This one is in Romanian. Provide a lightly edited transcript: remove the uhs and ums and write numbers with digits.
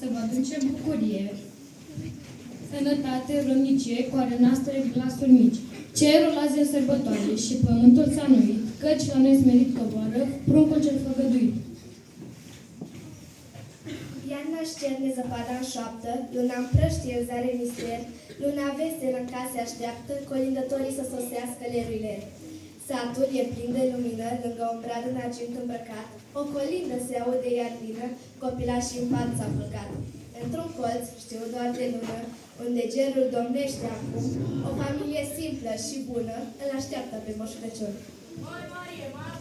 să vă aduce bucurie, sănătate, rândnicie, cu ale noastre glasuri mici. Cerul azi în sărbătoare și pământul s-a nuit, căci la noi smerit coboară pruncul cel făgăduit. Iarna șterne zăpada în șoaptă, luna împrăștie în zare mister, luna veselă în case așteaptă, colindătorii să sosească leruile. Satul e plin de lumină, lângă un brad în argint îmbrăcat, o colindă se aude iarnină, copilașii în pat s-au culcat. Într-un colț, știu doar de lună, unde gerul domnește acum, o familie simplă și bună îl așteaptă pe Moș Crăciun. Măi, Marie, mai